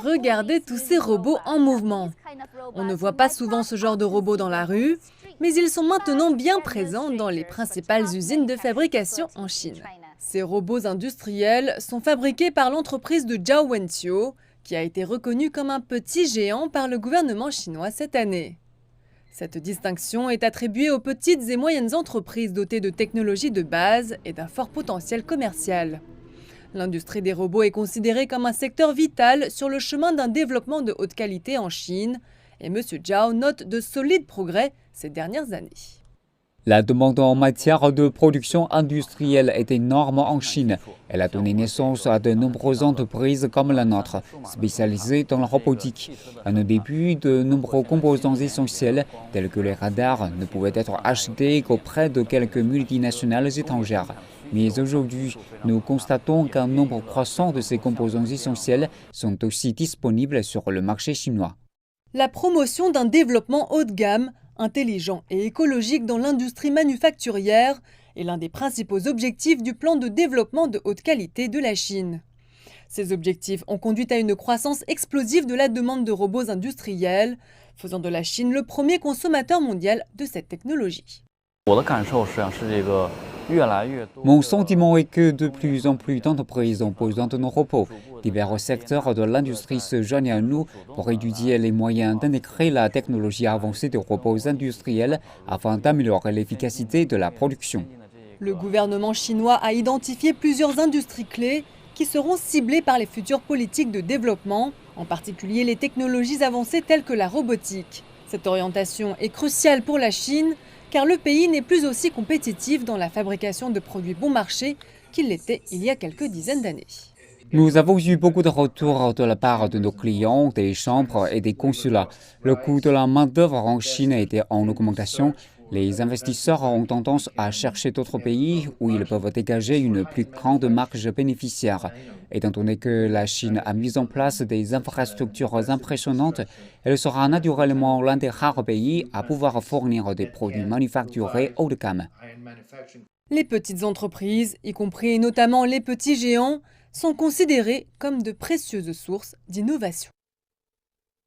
Regardez tous ces robots en mouvement. On ne voit pas souvent ce genre de robots dans la rue, mais ils sont maintenant bien présents dans les principales usines de fabrication en Chine. Ces robots industriels sont fabriqués par l'entreprise de Zhao Wentio, qui a été reconnue comme un petit géant par le gouvernement chinois cette année. Cette distinction est attribuée aux petites et moyennes entreprises dotées de technologies de base et d'un fort potentiel commercial. L'industrie des robots est considérée comme un secteur vital sur le chemin d'un développement de haute qualité en Chine, et M. Zhao note de solides progrès ces dernières années. La demande en matière de production industrielle est énorme en Chine. Elle a donné naissance à de nombreuses entreprises comme la nôtre, spécialisées dans la robotique. À nos débuts, de nombreux composants essentiels, tels que les radars, ne pouvaient être achetés qu'auprès de quelques multinationales étrangères. Mais aujourd'hui, nous constatons qu'un nombre croissant de ces composants essentiels sont aussi disponibles sur le marché chinois. La promotion d'un développement haut de gamme, intelligent et écologique dans l'industrie manufacturière est l'un des principaux objectifs du plan de développement de haute qualité de la Chine. Ces objectifs ont conduit à une croissance explosive de la demande de robots industriels, faisant de la Chine le premier consommateur mondial de cette technologie. Mon sentiment est que de plus en plus d'entreprises ont besoin de nos robots. Divers secteurs de l'industrie se joignent à nous pour étudier les moyens d'intégrer la technologie avancée des robots industriels afin d'améliorer l'efficacité de la production. Le gouvernement chinois a identifié plusieurs industries clés qui seront ciblées par les futures politiques de développement, en particulier les technologies avancées telles que la robotique. Cette orientation est cruciale pour la Chine, car le pays n'est plus aussi compétitif dans la fabrication de produits bon marché qu'il l'était il y a quelques dizaines d'années. Nous avons eu beaucoup de retours de la part de nos clients, des chambres et des consulats. Le coût de la main-d'œuvre en Chine était en augmentation. Les investisseurs ont tendance à chercher d'autres pays où ils peuvent dégager une plus grande marge bénéficiaire. Étant donné que la Chine a mis en place des infrastructures impressionnantes, elle sera naturellement l'un des rares pays à pouvoir fournir des produits manufacturés haut de gamme. Les petites entreprises, y compris et notamment les petits géants, sont considérées comme de précieuses sources d'innovation.